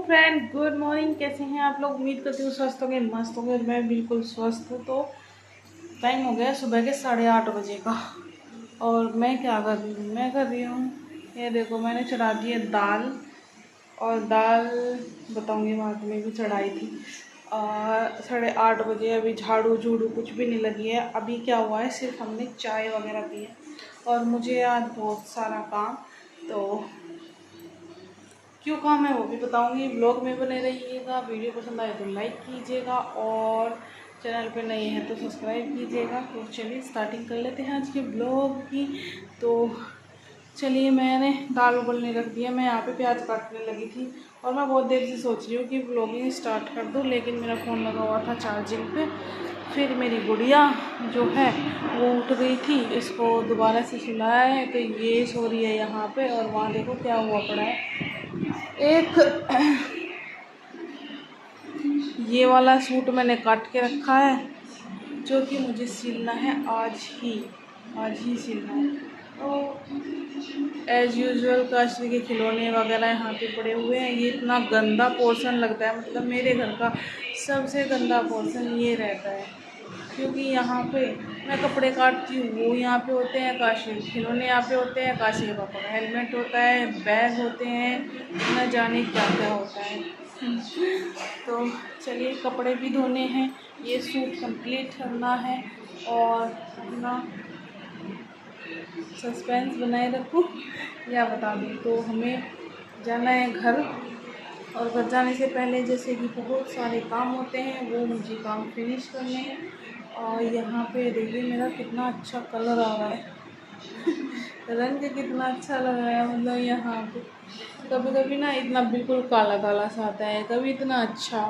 Friend, good morning. कैसे हैं आप लोग? उम्मीद करती हूँ स्वस्थ होंगे, मस्त होंगे। मैं बिल्कुल स्वस्थ हूँ। तो टाइम हो गया सुबह के 8:30 बजे का। और मैं क्या कर रही हूँ? मैं कर रही हूँ, ये देखो, मैंने चढ़ा दी है दाल। और दाल बताऊँगी बाद में भी चढ़ाई थी। और 8:30 बजे अभी झाड़ू झूड़ू कुछ भी नहीं लगी है। अभी क्या हुआ है, सिर्फ हमने चाय वगैरह पी है। और मुझे आज बहुत सारा काम, तो क्यों काम है वो भी बताऊंगी। ब्लॉग में बने रहिएगा। वीडियो पसंद आए तो लाइक कीजिएगा, और चैनल पे नए हैं तो सब्सक्राइब कीजिएगा। तो चलिए स्टार्टिंग कर लेते हैं आज के ब्लॉग की। तो चलिए, मैंने दाल उबलने रख दिया। मैं यहाँ पे प्याज काटने लगी थी, और मैं बहुत देर से सोच रही हूँ कि ब्लॉगिंग स्टार्ट कर दूँ, लेकिन मेरा फ़ोन लगा हुआ था चार्जिंग पे। फिर मेरी गुड़िया जो है वो उठ गई थी, इसको दोबारा से सुलाया है, तो ये सो रही है यहाँ पे। और वहाँ देखो क्या हुआ पड़ा है। एक ये वाला सूट मैंने काट के रखा है, जो कि मुझे सिलना है आज ही सिलना है। तो एज़ यूजुअल काशवी के खिलौने वगैरह यहाँ पे पड़े हुए हैं। ये इतना गंदा पोर्शन लगता है, मतलब मेरे घर का सबसे गंदा पोर्शन ये रहता है, क्योंकि यहाँ पे मैं कपड़े काटती हूँ, वो यहाँ पे होते हैं, काशी के खिलौने यहाँ पे होते हैं, काशी के पापा का हेलमेट होता है, बैग होते हैं, न जाने क्या क्या होता है। तो चलिए, कपड़े भी धोने हैं, ये सूट कंप्लीट करना है, और अपना सस्पेंस बनाए रखूँ या बता दूँ। तो हमें जाना है घर, और घर जाने से पहले जैसे कि बहुत सारे काम होते हैं, वो मुझे काम फिनिश करने हैं। और यहाँ पे देखिए मेरा कितना अच्छा कलर आ रहा है। रंग कितना अच्छा लग रहा है, मतलब यहाँ पे कभी कभी ना इतना बिल्कुल काला काला सा आता है, कभी इतना अच्छा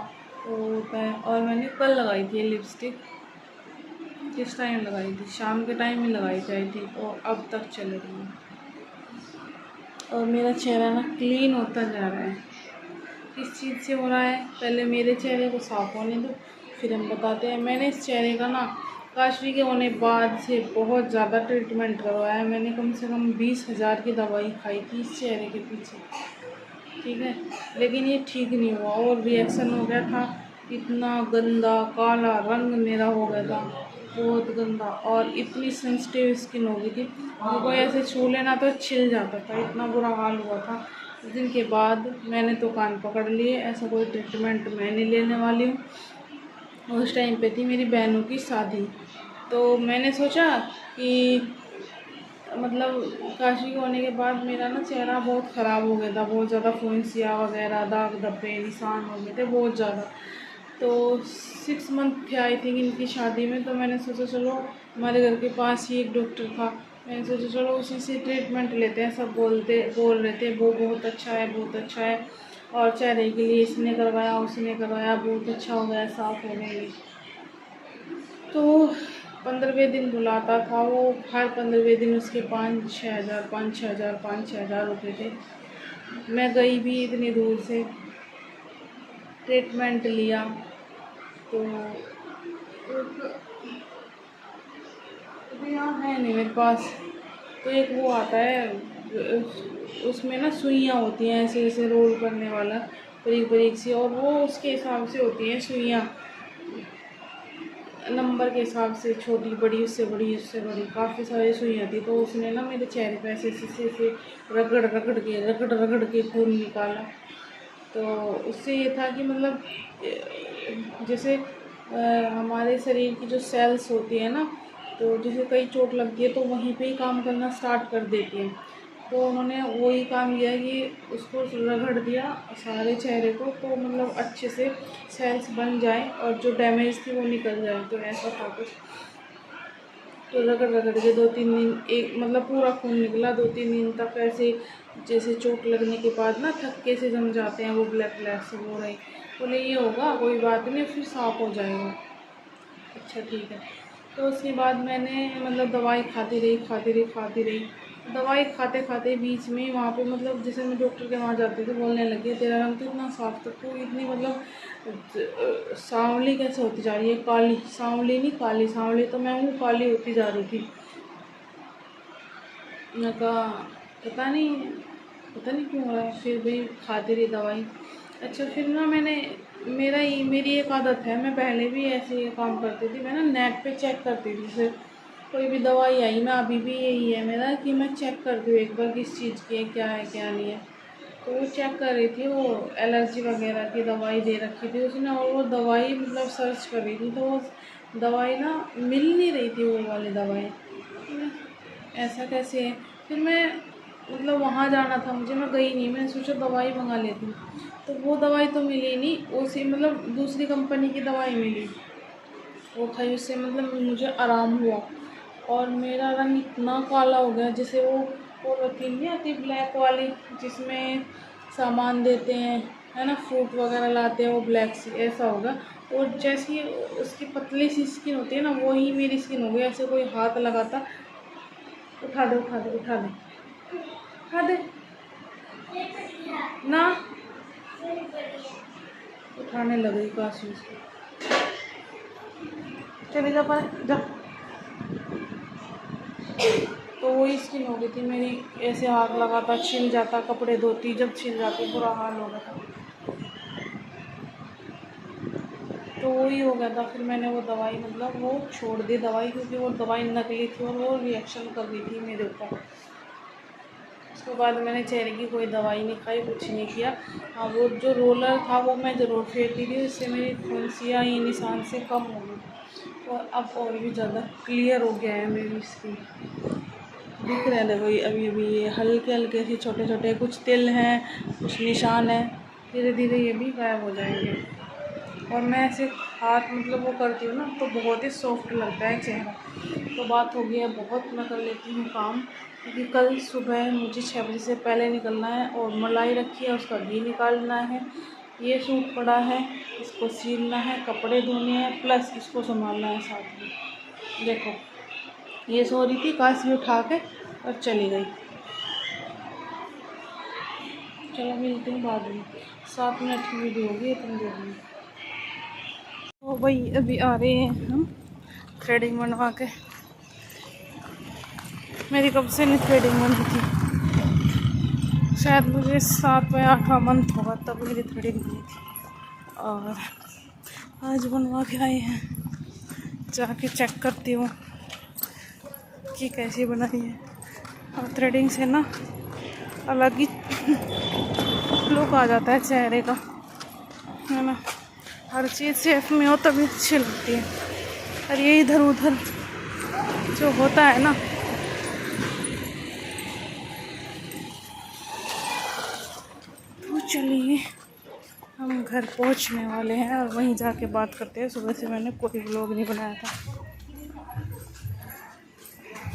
वो होता है। और मैंने कल लगाई थी लिपस्टिक। किस टाइम लगाई थी? शाम के टाइम ही लगाई थी आई थी, और अब तक चल रही है। और मेरा चेहरा ना क्लीन होता जा रहा है। किस चीज़ से हो रहा है, पहले मेरे चेहरे को साफ होने दो, फिर हम बताते हैं। मैंने इस चेहरे का ना काशवी के होने बाद से बहुत ज़्यादा ट्रीटमेंट करवाया है। मैंने कम से कम 20,000 की दवाई खाई थी इस चेहरे के पीछे, ठीक है, लेकिन ये ठीक नहीं हुआ, और रिएक्शन हो गया था। इतना गंदा काला रंग मेरा हो गया था, बहुत गंदा। और इतनी सेंसिटिव स्किन हो गई थी, मुझे ऐसे छू लेना तो छिल जाता था, इतना बुरा हाल हुआ था। उस दिन के बाद मैंने तो कान पकड़ लिए, ऐसा कोई ट्रीटमेंट मैं नहीं लेने वाली हूँ। उस टाइम पे थी मेरी बहनों की शादी, तो मैंने सोचा कि मतलब काशी के होने के बाद मेरा ना चेहरा बहुत ख़राब हो गया था, बहुत ज़्यादा फुंसिया वगैरह, दाग धब्बे निशान हो गए थे बहुत ज़्यादा। तो 6 मंथ थे आई थिंक इनकी शादी में, तो मैंने सोचा चलो, हमारे घर के पास ही एक डॉक्टर था, मैंने सोचा चलो उसी से ट्रीटमेंट लेते हैं। सब बोल रहे थे वो बहुत अच्छा है, बहुत अच्छा है, और चेहरे के लिए इसने करवाया उसने करवाया, बहुत अच्छा हो गया, साफ़ हो गई। तो 15वें दिन बुलाता था वो, हर 15वें दिन उसके 5-6 हज़ार 5-6 हज़ार 5-6 हज़ार रुपये थे। मैं गई भी इतनी दूर से, ट्रीटमेंट लिया। तो अभी यहाँ है नहीं मेरे पास। तो एक वो आता है, उसमें ना सुइयाँ होती हैं, ऐसे ऐसे रोल करने वाला, बारीक बारीक सी, और वो उसके हिसाब से होती हैं सुइयाँ, नंबर के हिसाब से, छोटी बड़ी, उससे बड़ी उससे बड़ी, काफ़ी सारी सुइयाँ थी। तो उसने ना मेरे चेहरे पे ऐसे ऐसे रगड़ के खून निकाला। तो उससे ये था कि मतलब जैसे हमारे शरीर की जो सेल्स होती है ना, तो जैसे कई चोट लगती है तो वहीं पे ही काम करना स्टार्ट कर देती है। तो उन्होंने वही काम किया कि उसको रगड़ दिया सारे चेहरे को, तो मतलब अच्छे से सेल्स बन जाए और जो डैमेज थी वो निकल जाए। तो ऐसा था कुछ। तो रगड़ के 2-3 दिन, एक मतलब पूरा खून निकला 2-3 दिन तक ऐसे, जैसे चोट लगने के बाद ना थक्के से जम जाते हैं वो ब्लैक ब्लैक से हो रही। बोले ये होगा, कोई बात नहीं, फिर साफ हो जाएगा। अच्छा ठीक है। तो उसके बाद मैंने मतलब दवाई खाती रही। दवाई खाते खाते बीच में वहाँ पे, मतलब जैसे मैं डॉक्टर के वहाँ जाती थी, बोलने लगी तेरा रंग तो इतना साफ था, तो इतनी मतलब सांवली कैसे होती जा रही है, काली, सांवली नहीं काली, सांवली तो मैं हूँ, काली होती जा रही थी। मैं कहा पता नहीं क्यों हो रहा है। फिर भी खाती रही दवाई, अच्छा, फिर ना मेरी एक आदत है, मैं पहले भी ऐसे ही काम करती थी। मैं ना नेट पे चेक करती थी, फिर कोई भी दवाई आई ना, अभी भी यही है मेरा कि मैं चेक करती हूँ एक बार किस चीज़ की है क्या नहीं है। तो वो चेक कर रही थी, वो एलर्जी वगैरह की दवाई दे रखी थी उसने, और वो दवाई मतलब सर्च कर रही थी, तो वो दवाई ना मिल नहीं रही थी, वो वाली दवाई। ऐसा कैसे है? फिर मैं मतलब वहाँ जाना था मुझे, मैं गई नहीं, मैंने सोचा दवाई मंगा लेती हूँ। तो वो दवाई तो मिली नहीं, उसी मतलब दूसरी कंपनी की दवाई मिली। वो खाई, उससे मतलब मुझे आराम हुआ, और मेरा रंग इतना काला हो गया, जैसे वो रतीन नहीं आती ब्लैक वाली, जिसमें सामान देते हैं, है ना, फ्रूट वगैरह लाते हैं, वो ब्लैक सी ऐसा होगा। और जैसी उसकी पतली सी स्किन होती है ना, वही मेरी स्किन हो गई, ऐसे कोई हाथ लगाता। उठा दे उठा दे उठा दे उठा दे ना, उठाने लग गई काशी उसको। चले जा पर जा। तो वही स्किन हो गई थी मेरी, ऐसे हाथ लगाता छिल जाता, कपड़े धोती जब छिल जाती, बुरा हाल हो गया था। तो वही हो गया था, फिर मैंने वो दवाई मतलब वो छोड़ दी दवाई, क्योंकि वो दवाई नकली थी और वो रिएक्शन कर रही थी मेरे ऊपर। उसके बाद मैंने चेहरे की कोई दवाई नहीं खाई, कुछ नहीं किया। हाँ, वो जो रोलर था वो मैं ज़रूर फेंकती थी, उससे मेरी फुंसियाँ ये निशान से कम हो गई, और अब और भी ज़्यादा क्लियर हो गया है मेरी स्किन। दिख रहे हैं देखो, अभी अभी ये हल्के हल्के से छोटे छोटे कुछ तिल हैं, कुछ निशान हैं, धीरे धीरे ये भी गायब हो जाएंगे। और मैं ऐसे हाथ मतलब वो करती हूँ ना, तो बहुत ही सॉफ्ट लगता है चेहरा। तो बात हो गई है बहुत, मैं कर लेती हूँ काम, क्योंकि कल सुबह मुझे 6 बजे से पहले निकलना है, और मलाई रखी है उसका घी निकालना है, ये सूट पड़ा है इसको सीलना है, कपड़े धोने हैं, प्लस इसको संभालना है साथ में। देखो, ये सो रही थी, काशी उठा के और चली गई। चलो मिलते हैं बाद में, 7 मिनट की वीडियो होगी इतनी देर में। तो भाई अभी आ रहे हैं हम थ्रेडिंग बनवा के। मेरी कब से नहीं थ्रेडिंग बनी थी, शायद मुझे 7 या 8वां मंथ होगा तब मेरी थ्रेडिंग बनी थी, और आज बनवा के आए हैं। जाके चेक करती हूँ कि कैसी बनाई है। और थ्रेडिंग से ना अलग ही लुक आ जाता है चेहरे का, है ना। हर चीज़ सेफ में हो तभी अच्छी लगती है, और ये इधर उधर जो होता है ना, तो चलिए हम घर पहुंचने वाले हैं, और वहीं जाके बात करते हैं। सुबह से मैंने कोई व्लॉग नहीं बनाया था,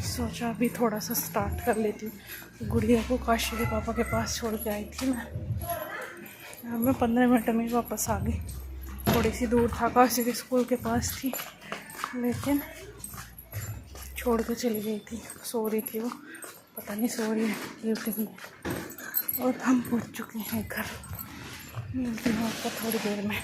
सोचा अभी थोड़ा सा स्टार्ट कर लेती हूँ। गुड़िया को काशी के पापा के पास छोड़ के आई थी मैं, अब मैं 15 मिनट में वापस आ गई। थोड़ी सी दूर था, काशी के स्कूल के पास थी, लेकिन छोड़ के चली गई थी। सो रही थी वो, पता नहीं सो रही है कि उठ गई। और हम पहुँच चुके हैं घर, मिलती हूँ आपको थोड़ी देर में।